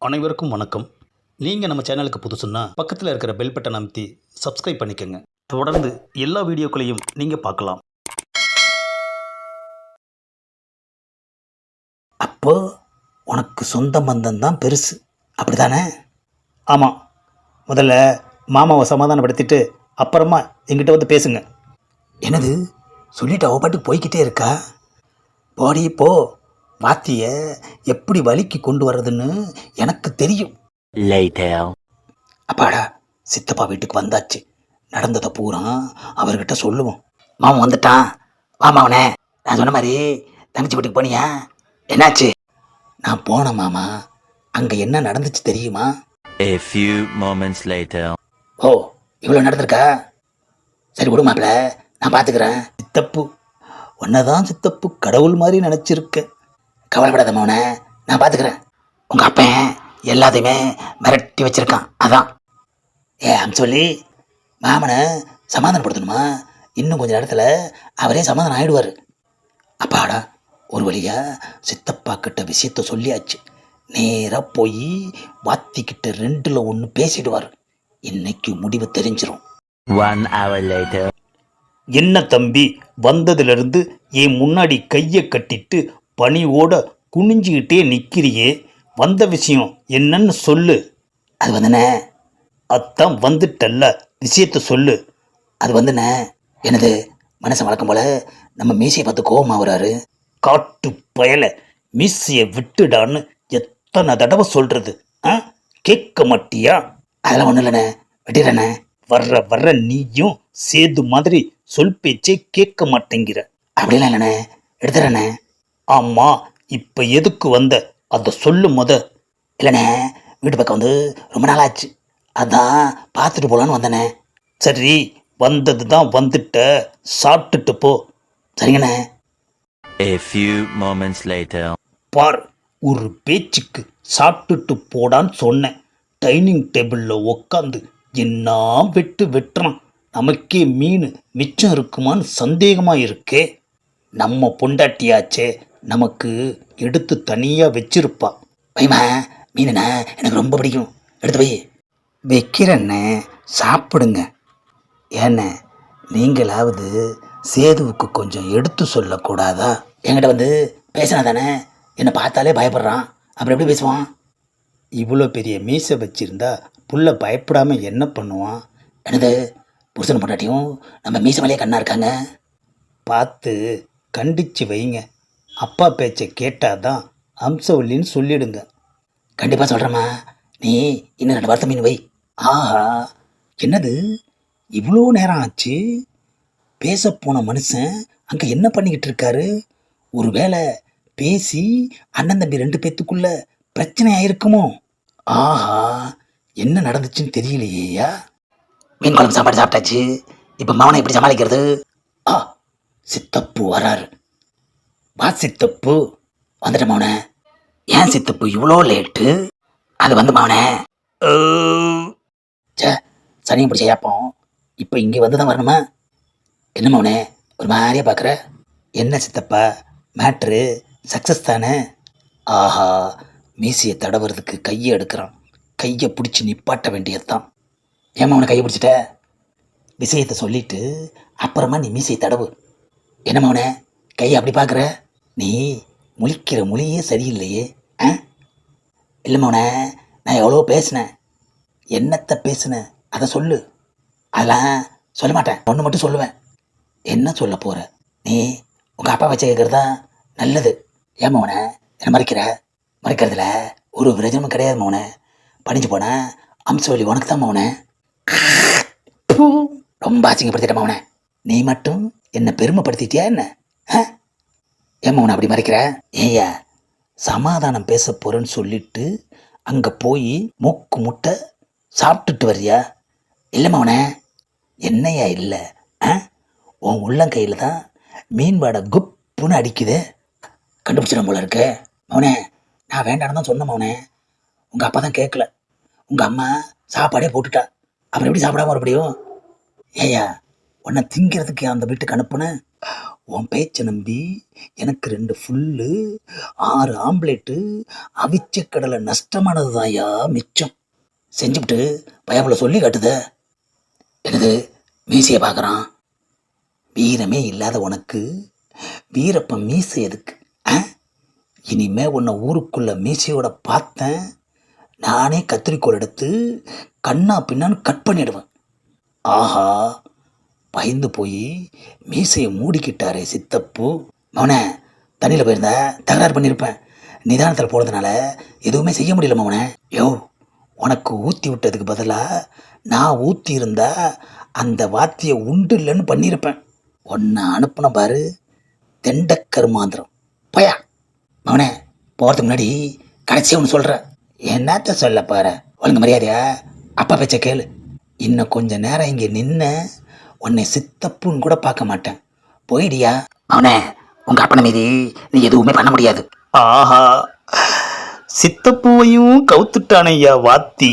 அனைவருக்கும் வணக்கம். நீங்கள் நம்ம சேனலுக்கு புதுசுன்னா பக்கத்தில் இருக்கிற பெல் பட்டன் அமைத்தி சப்ஸ்கிரைப் பண்ணிக்கோங்க. தொடர்ந்து எல்லா வீடியோக்களையும் நீங்கள் பார்க்கலாம். அப்போ உனக்கு சொந்த பந்தம் தான் பெருசு, அப்படிதானே? ஆமாம். முதல்ல மாமாவை சமாதானப்படுத்திட்டு அப்புறமா எங்கிட்ட வந்து பேசுங்க. என்னது சொல்லிட்டு அவ பாட்டுக்கு போய்கிட்டே இருக்கா? போடி போ. வாத்திய எப்படி வலிக்கு கொண்டு வர்றதுன்னு எனக்கு தெரியும். அப்பாடா, சித்தப்பா வீட்டுக்கு வந்தாச்சு. நடந்ததை பூரா அவர்கிட்ட சொல்லுவோம். மாமன் வந்துட்டான். மாமாவனே, நான் சொன்ன மாதிரி தங்கச்சி வீட்டுக்கு போனியா? என்னாச்சு? நான் போனேன் மாமா. அங்கே என்ன நடந்துச்சு தெரியுமா? A few moments later. ஓ, இவ்வளோ நடந்திருக்கா? சரி விடு மாப்பிள்ள, நான் பார்த்துக்கிறேன். சித்தப்பு உன்னதான் சித்தப்பு கடவுள் மாதிரி நினச்சிருக்கேன். கவலைப்படாத மவனே, நான் பார்த்துக்கிறேன். உங்கள் அப்பன் எல்லாத்தையுமே மிரட்டி வச்சிருக்கான். அதான் சொல்லி மாமனை சமாதானப்படுத்தணுமா? இன்னும் கொஞ்சம் நேரத்தில் அவரே சமாதானம் ஆகிடுவார். அப்பாடா, ஒரு வழியாக சித்தப்பா கிட்ட விஷயத்த சொல்லியாச்சு. நேராக போய் வாத்திக்கிட்ட 2ல் 1 பேசிடுவார். இன்னைக்கு முடிவு தெரிஞ்சிடும். 1 hour later. என்ன தம்பி, வந்ததுலேருந்து என் முன்னாடி கையை கட்டிட்டு பணியோட குனிஞ்சிக்கிட்டே நிற்கிறியே, வந்த விஷயம் என்னன்னு சொல்லு. அது வந்துண்ணே. அதான் வந்துட்டல்ல, விஷயத்த சொல்லு. அது வந்துண்ணே, எனது மனசை வழக்கம் போல நம்ம மீசையை பார்த்து கோவமாக வராரு. காட்டு பயலை, மீசையை விட்டுடான்னு எத்தனை தடவை சொல்கிறது? கேட்க மாட்டியா? அதெல்லாம் ஒன்றும் இல்லைண்ணே, வெட்டிடுறேண்ணே. வர்ற நீயும் சேது மாதிரி சொல் பேச்சே கேட்க மாட்டேங்கிற. அப்படிலாம் இல்லைண்ணே, எடுத்துறேண்ணே. ஆமாம், இப்போ எதுக்கு வந்த அதை சொல்லு முத. இல்லைண்ணே, வீட்டு பக்கம் வந்து ரொம்ப நாள் ஆச்சு, அதான் பார்த்துட்டு போகலான்னு வந்தேண்ணே. சரி, வந்தது தான் வந்துட்ட, சாப்பிட்டுட்டு போ. சரிங்கண்ணே. A few moments later. பார், ஒரு பேச்சுக்கு சாப்பிட்டுட்டு போடான்னு சொன்னேன். டைனிங் டேபிளில் உக்காந்து என்ன வெட்டுறான். நமக்கே மீன் மிச்சம் இருக்குமான்னு சந்தேகமாக இருக்கே. நம்ம பொண்டாட்டியாச்சே, நமக்கு எடுத்து தனியாக வச்சிருப்பா. வைமா, மீனுண்ணா எனக்கு ரொம்ப பிடிக்கும், எடுத்து போய் வைக்கிறேண்ணே. சாப்பிடுங்க. ஏண்ணே, நீங்களாவது சேதுவுக்கு கொஞ்சம் எடுத்து சொல்லக்கூடாதா? என்கிட்ட வந்து பேசினா தானே, என்னை பார்த்தாலே பயப்படுறான், அப்புறம் எப்படி பேசுவான்? இவ்வளோ பெரிய மீசை வச்சிருந்தா புள்ள பயப்படாமல் என்ன பண்ணுவான்? எனது புருஷன் பொண்டாட்டியும் நம்ம மீசை மேலேயே கண்ணா இருக்காங்க. பார்த்து கண்டிச்சு வைங்க. அப்பா பேச்சை கேட்டாதான் அம்சவல்லின்னு சொல்லிடுங்க. கண்டிப்பாக சொல்கிறேம்மா, நீ இன்னும் 2 வாரத்தை மீன் வை. ஆஹா, என்னது இவ்வளோ நேரம் ஆச்சு? பேச போன மனுஷன் அங்கே என்ன பண்ணிக்கிட்டு இருக்காரு? ஒரு வேளை பேசி அண்ணன் தம்பி 2 பேத்துக்குள்ள பிரச்சனை ஆயிருக்குமோ? ஆஹா, என்ன நடந்துச்சுன்னு தெரியலையா? மீன் குழம்பு சாப்பாடு சாப்பிட்டாச்சு, இப்போ மவனை எப்படி சமாளிக்கிறது? சித்தப்பு வராரு. வா சித்தப்பு. வந்துட்ட மவனே. ஏன் சித்தப்பு இவ்வளோ லேட்டு? அது வந்து மவனே, சனியை பிடிச்ச ஏப்போம் இப்போ இங்கே வந்து தான் வரணுமா? என்ன மவனே ஒரு மாதிரியா பார்க்குற? என்ன சித்தப்பா, மேட்ரு சக்ஸஸ் தானே? ஆஹா, மீசையை தடவுறதுக்கு கையை எடுக்கிறான். கையை பிடிச்சி நிப்பாட்ட வேண்டியதுதான். ஏமா அவனை கையை பிடிச்சிட்ட? விஷயத்தை சொல்லிட்டு அப்புறமா நீ மீசையை தடவு. என்ன மவனே கையை அப்படி பார்க்குற? நீ முழிக்கிற மொழியே சரியில்லையே. இல்லை மவனே, நான் எவ்வளோ பேசினேன். என்னத்தை பேசுனேன் அதை சொல்லு. அதெல்லாம் சொல்ல மாட்டேன், ஒன்று மட்டும் சொல்லுவேன். என்ன சொல்ல போகிற? நீ உங்கள் அப்பா வச்சு கேட்குறதா நல்லது. ஏன் மவனே என்ன மறைக்கிற? மறைக்கிறதுல ஒரு பிரயோஜனமும் கிடையாது மவனே. பணிஞ்சு போனேன் அம்சவல்லி உனக்கு தான் மவனே. ரொம்ப அசிங்கப்படுத்திட்ட மவனே. நீ மட்டும் என்னை பெருமைப்படுத்திட்டியா என்ன? ஏன் மவனை அப்படி மறைக்கிற? ஏய்யா, சமாதானம் பேச போகிறேன்னு சொல்லிட்டு அங்கே போய் மூக்கு முட்டை சாப்பிட்டுட்டு வர்றியா? இல்லை மவனே. என்னையா இல்லை? உன் உள்ளங்கையில் தான் மீன் வாடை குப்புன்னு அடிக்குது. கண்டுபிடிச்சிடும் போல இருக்கு மவனே. நான் வேண்டான்னு தான் சொன்னேன் மவனே. உங்கள் அப்பா தான் கேட்கல, உங்கள் அம்மா சாப்பாடே போட்டுட்டா, அப்புறம் எப்படி சாப்பிடாம மறுபடியும்? ஏய்யா, உன்னை திங்கிறதுக்கு அந்த வீட்டுக்கு அனுப்புனேன். உன் பேச்சை நம்பி எனக்கு 2 ஃபுல்லு 6 ஆம்லேட்டு அவிச்ச கடலை நஷ்டமானது தான்யா மிச்சம். செஞ்சுவிட்டு பயப்புல சொல்லி காட்டுத. என்னது மீசையை பார்க்குறான்? வீரமே இல்லாத உனக்கு வீரப்பன் மீசை எதுக்கு? இனிமே உன்னை ஊருக்குள்ள மீசையோட பார்த்தேன், நானே கத்திரிக்கோல் எடுத்து கண்ணா பின்னான்னு கட் பண்ணிடுவேன். ஆஹா, பயந்து போய் மீசையை மூடிக்கிட்டாரே சித்தப்பு. மவனே, தண்ணியில் போயிருந்தா தகராறு பண்ணியிருப்பேன். நிதானத்தில் போனதுனால எதுவுமே செய்ய முடியல மவனே. யோ, உனக்கு ஊற்றி விட்டதுக்கு பதிலாக நான் ஊற்றி இருந்தா அந்த வாத்தியை உண்டு இல்லைன்னு பண்ணியிருப்பேன். உன்னை அனுப்புன பாரு தெண்டக்கருமாந்திரம். போயா மவனே, போகிறதுக்கு முன்னாடி கடைசியாக ஒன்று சொல்கிறேன். என்னத்த சொல்ல பாரு. ஒழுங்கு மரியாதையா அப்பா பேச்ச கேளு. இன்னும் கொஞ்ச நேரம் இங்கே நின்ன உன்னை சித்தப்புன்னு கூட பார்க்க மாட்டேன். போயிடியா. அவனே, உங்கள் அப்பனை மீறி நீ எதுவுமே பண்ண முடியாது. ஆஹா, சித்தப்பூவையும் கவுத்துட்டானையா வாத்தி.